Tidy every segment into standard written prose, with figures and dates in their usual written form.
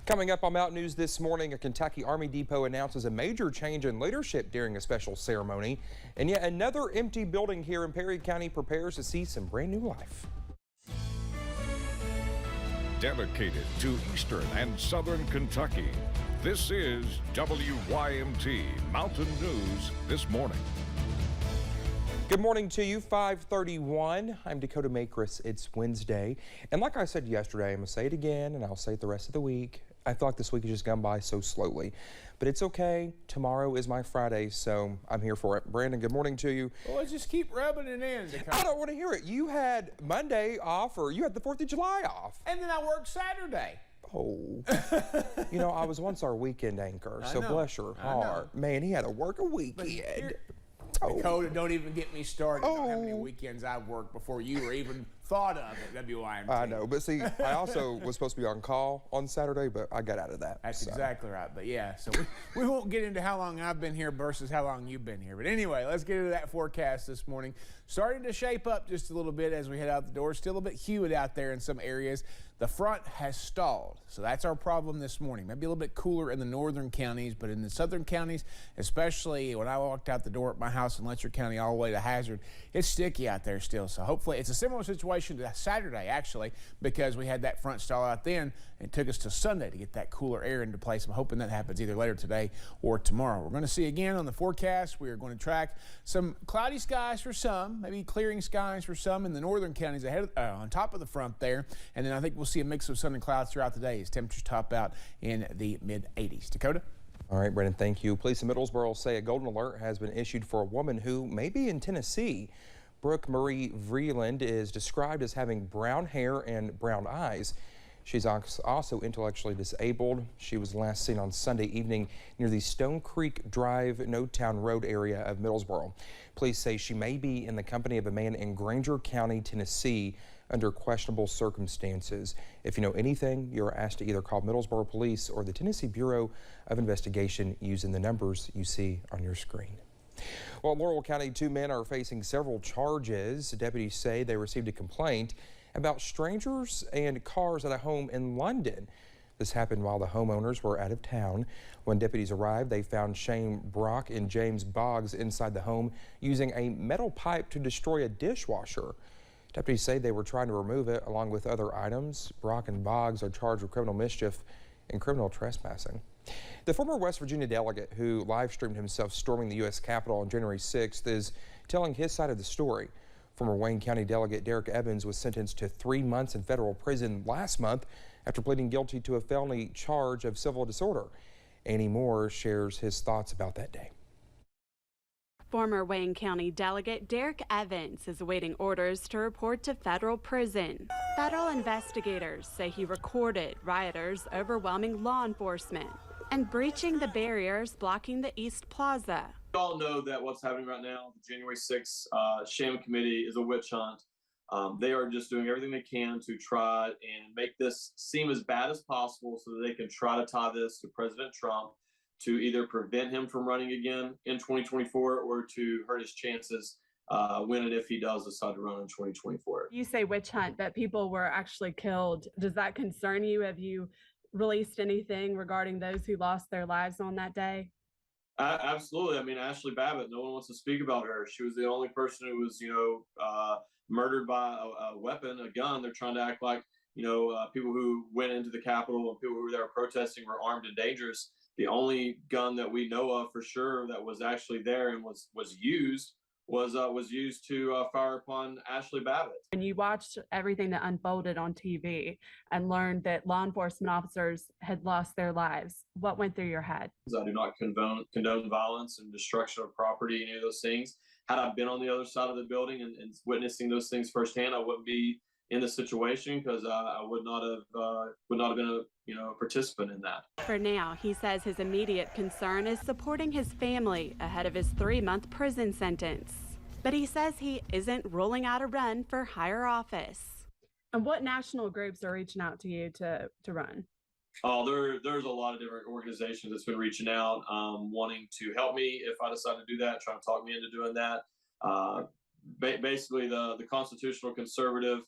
Coming up on Mountain News this morning, a Kentucky Army depot announces a major change in leadership during a special ceremony. And yet another empty building here in Perry County prepares to see some brand new life. Dedicated to Eastern and Southern Kentucky, this is WYMT Mountain News this morning. Good morning to you, 5:31. I'm Dakota Makris. It's Wednesday. And like I said yesterday, I'm going to say it again and I'll say it the rest of the week. I feel like this week has just gone by so slowly, but it's okay. Tomorrow is my Friday, so I'm here for it. Brandon, good morning to you. Well, let's just keep rubbing it in. I don't want to hear it. You had Monday off, or you had the 4th of July off. And then I worked Saturday. Oh, you know, I was once our weekend anchor, so bless your heart. Man, he had to work a weekend. Dakota, don't even get me started on how many weekends I've worked before you were even thought of at WYMT. I know, but see, I also was supposed to be on call on Saturday, but I got out of that. That's exactly right. But yeah, so we won't get into how long I've been here versus how long you've been here. But anyway, let's get into that forecast this morning. Starting to shape up just a little bit as we head out the door. Still a bit humid out there in some areas. The front has stalled, so that's our problem this morning. Maybe a little bit cooler in the northern counties, but in the southern counties, especially when I walked out the door at my house in Letcher County all the way to Hazard, it's sticky out there still. So hopefully it's a similar situation to Saturday, actually, because we had that front stall out then. It took us to Sunday to get that cooler air into place. I'm hoping that happens either later today or tomorrow. We're going to see again on the forecast. We are going to track some cloudy skies for some, maybe clearing skies for some in the northern counties ahead on top of the front there. And then I think we'll see a mix of sun and clouds throughout the day as temperatures top out in the mid-80s. Dakota? All right, Brandon, thank you. Police in Middlesboro say a golden alert has been issued for a woman who may be in Tennessee. Brooke Marie Vreeland is described as having brown hair and brown eyes. She's also intellectually disabled. She was last seen on Sunday evening near the Stone Creek Drive, Town Road area of Middlesboro. Police say she may be in the company of a man in Granger County, Tennessee, under questionable circumstances. If you know anything, you're asked to either call Middlesboro Police or the Tennessee Bureau of Investigation using the numbers you see on your screen. Well, in Laurel County, 2 men are facing several charges. Deputies say they received a complaint about strangers and cars at a home in London. This happened while the homeowners were out of town. When deputies arrived, they found Shane Brock and James Boggs inside the home using a metal pipe to destroy a dishwasher. Deputies say they were trying to remove it along with other items. Brock and Boggs are charged with criminal mischief and criminal trespassing. The former West Virginia delegate who live streamed himself storming the U.S. Capitol on January 6th is telling his side of the story. Former Wayne County delegate Derek Evans was sentenced to 3 months in federal prison last month after pleading guilty to a felony charge of civil disorder. Annie Moore shares his thoughts about that day. Former Wayne County delegate Derek Evans is awaiting orders to report to federal prison. Federal investigators say he recorded rioters overwhelming law enforcement and breaching the barriers blocking the East Plaza. We all know that what's happening right now, the January 6th sham committee, is a witch hunt. They are just doing everything they can to try and make this seem as bad as possible so that they can try to tie this to President Trump to either prevent him from running again in 2024 or to hurt his chances when and if he does decide to run in 2024. You say witch hunt, but people were actually killed. Does that concern you? Have you released anything regarding those who lost their lives on that day? Absolutely. I mean, Ashley Babbitt, no one wants to speak about her. She was the only person who was, murdered by a weapon, a gun. They're trying to act like, people who went into the Capitol and people who were there protesting were armed and dangerous. The only gun that we know of for sure that was actually there and was used to fire upon Ashley Babbitt. When you watched everything that unfolded on TV and learned that law enforcement officers had lost their lives, what went through your head? I do not condone violence and destruction of property, any of those things. Had I been on the other side of the building and witnessing those things firsthand, I wouldn't be in the situation because I would not have been a participant in that. For now, he says his immediate concern is supporting his family ahead of his 3-month prison sentence. But he says he isn't ruling out a run for higher office. And what national groups are reaching out to you to run? Oh, there's a lot of different organizations that's been reaching out, wanting to help me if I decide to do that, trying to talk me into doing that. Basically, the constitutional conservative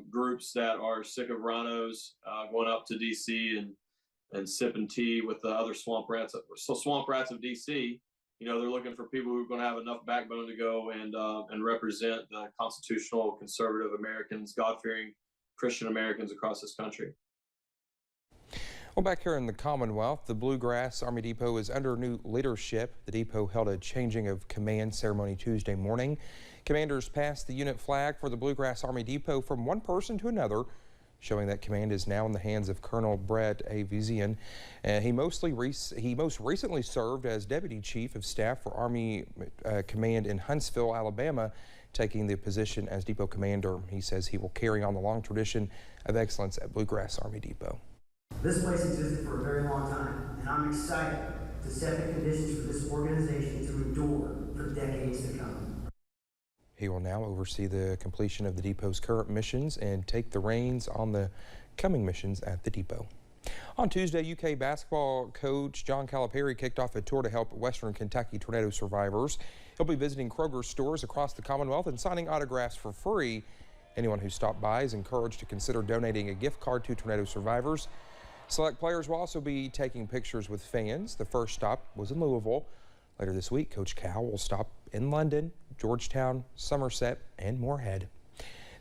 groups that are sick of rhinos going up to D.C. and and sipping tea with the other swamp rats. So swamp rats of DC, you know, they're looking for people who are going to have enough backbone to go and represent the constitutional conservative Americans, God-fearing Christian Americans across this country. Well, back here in the Commonwealth, the Bluegrass Army Depot is under new leadership. The depot held a changing of command ceremony Tuesday morning. Commanders passed the unit flag for the Bluegrass Army Depot from one person to another, showing that command is now in the hands of Colonel Brett A. Vizian. He most recently served as Deputy Chief of Staff for Army Command in Huntsville, Alabama, taking the position as Depot Commander. He says he will carry on the long tradition of excellence at Bluegrass Army Depot. This place existed for a very long time, and I'm excited to set the conditions for this organization to endure for decades to come. He will now oversee the completion of the depot's current missions and take the reins on the coming missions at the depot. On Tuesday, UK basketball coach John Calipari kicked off a tour to help Western Kentucky tornado survivors. He'll be visiting Kroger stores across the Commonwealth and signing autographs for free. Anyone who stopped by is encouraged to consider donating a gift card to tornado survivors. Select players will also be taking pictures with fans. The first stop was in Louisville. Later this week, Coach Cal will stop in London, Georgetown, Somerset, and Moorhead.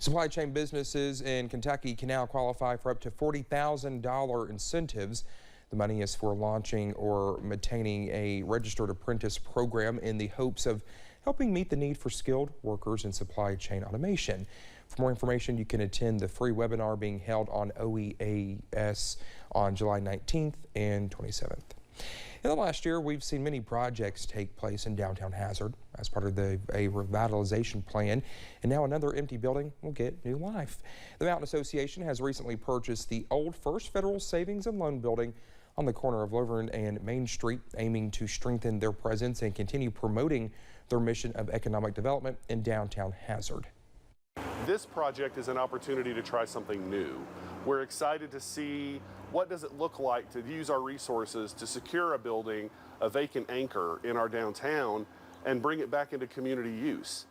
Supply chain businesses in Kentucky can now qualify for up to $40,000 incentives. The money is for launching or maintaining a registered apprentice program in the hopes of helping meet the need for skilled workers in supply chain automation. For more information, you can attend the free webinar being held on OEAS on July 19th and 27th. In the last year, we've seen many projects take place in downtown Hazard as part of a revitalization plan, and now another empty building will get new life. The Mountain Association has recently purchased the old First Federal Savings and Loan Building on the corner of Lovern and Main Street, aiming to strengthen their presence and continue promoting their mission of economic development in downtown Hazard. This project is an opportunity to try something new. We're excited to see what does it look like to use our resources to secure a building, a vacant anchor in our downtown, and bring it back into community use.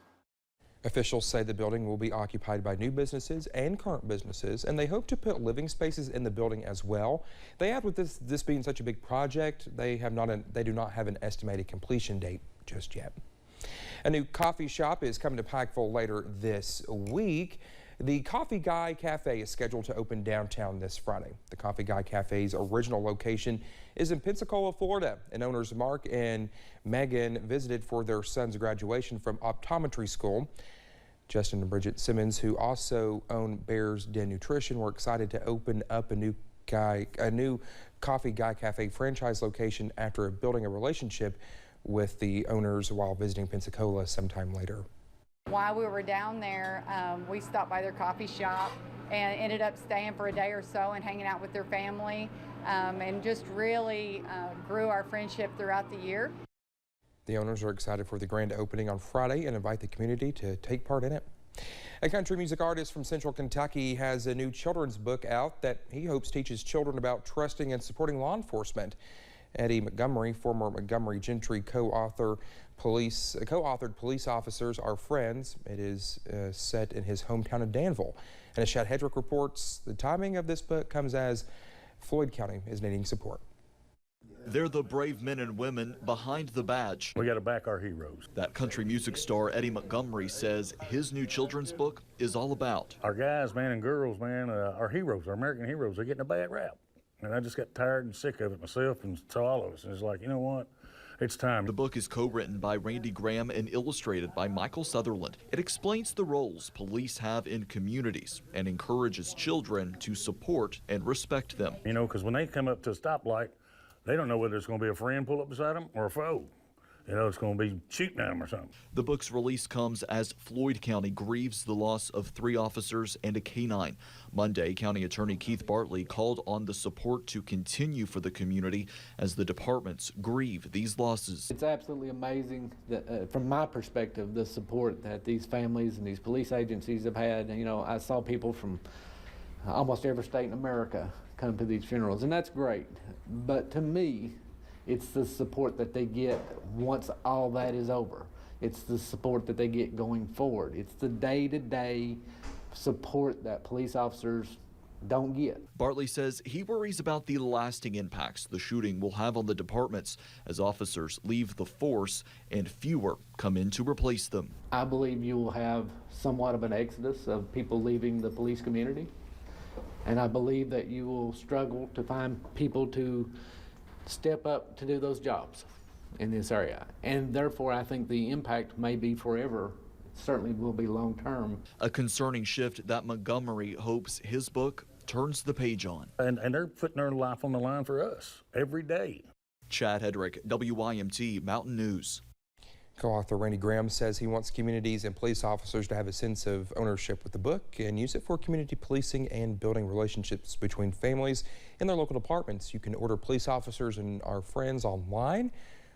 Officials say the building will be occupied by new businesses and current businesses, and they hope to put living spaces in the building as well. They add, with this being such a big project, they do not have an estimated completion date just yet. A new coffee shop is coming to Pikeville later this week. The Coffee Guy Cafe is scheduled to open downtown this Friday. The Coffee Guy Cafe's original location is in Pensacola, Florida, and owners Mark and Megan visited for their son's graduation from optometry school. Justin and Bridget Simmons, who also own Bears Den Nutrition, were excited to open up a new Coffee Guy Cafe franchise location after building a relationship with the owners while visiting Pensacola sometime later. While we were down there, we stopped by their coffee shop and ended up staying for a day or so and hanging out with their family, and just really grew our friendship throughout the year. The owners are excited for the grand opening on Friday and invite the community to take part in it. A country music artist from Central Kentucky has a new children's book out that he hopes teaches children about trusting and supporting law enforcement. Eddie Montgomery, former Montgomery Gentry co-authored Police Officers Are Friends. It is set in his hometown of Danville. And as Chad Hedrick reports, the timing of this book comes as Floyd County is needing support. They're the brave men and women behind the badge. We got to back our heroes. That country music star Eddie Montgomery says his new children's book is all about our guys, man, and girls, man, our heroes, our American heroes, they're getting a bad rap. And I just got tired and sick of it myself, and so all of us. And it's like, you know what? It's time. The book is co-written by Randy Graham and illustrated by Michael Sutherland. It explains the roles police have in communities and encourages children to support and respect them. You know, because when they come up to a stoplight, they don't know whether it's going to be a friend pull up beside them or a foe. You know, it's going to be shooting at them or something. The book's release comes as Floyd County grieves the loss of 3 officers and a canine. Monday, County Attorney Keith Bartley called on the support to continue for the community as the departments grieve these losses. It's absolutely amazing that, from my perspective, the support that these families and these police agencies have had. You know, I saw people from almost every state in America come to these funerals, and that's great. But to me, it's the support that they get once all that is over. It's the support that they get going forward. It's the day-to-day support that police officers don't get. Bartley says he worries about the lasting impacts the shooting will have on the departments as officers leave the force and fewer come in to replace them. I believe you will have somewhat of an exodus of people leaving the police community, and I believe that you will struggle to find people to step up to do those jobs in this area. And therefore, I think the impact may be forever. Certainly will be long term. A concerning shift that Montgomery hopes his book turns the page on. And they're putting their life on the line for us every day. Chad Hedrick, WYMT Mountain News. Co-author Randy Graham says he wants communities and police officers to have a sense of ownership with the book and use it for community policing and building relationships between families in their local departments. You can order Police Officers and Our Friends online.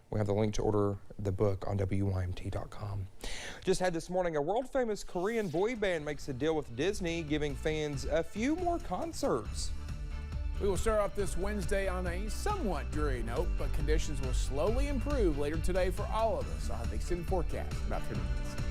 We have the link to order the book on WYMT.com. Just had this morning, a world-famous Korean boy band makes a deal with Disney, giving fans a few more concerts. We will start off this Wednesday on a somewhat dreary note, but conditions will slowly improve later today for all of us. I'll have the extended forecast in about 3 minutes.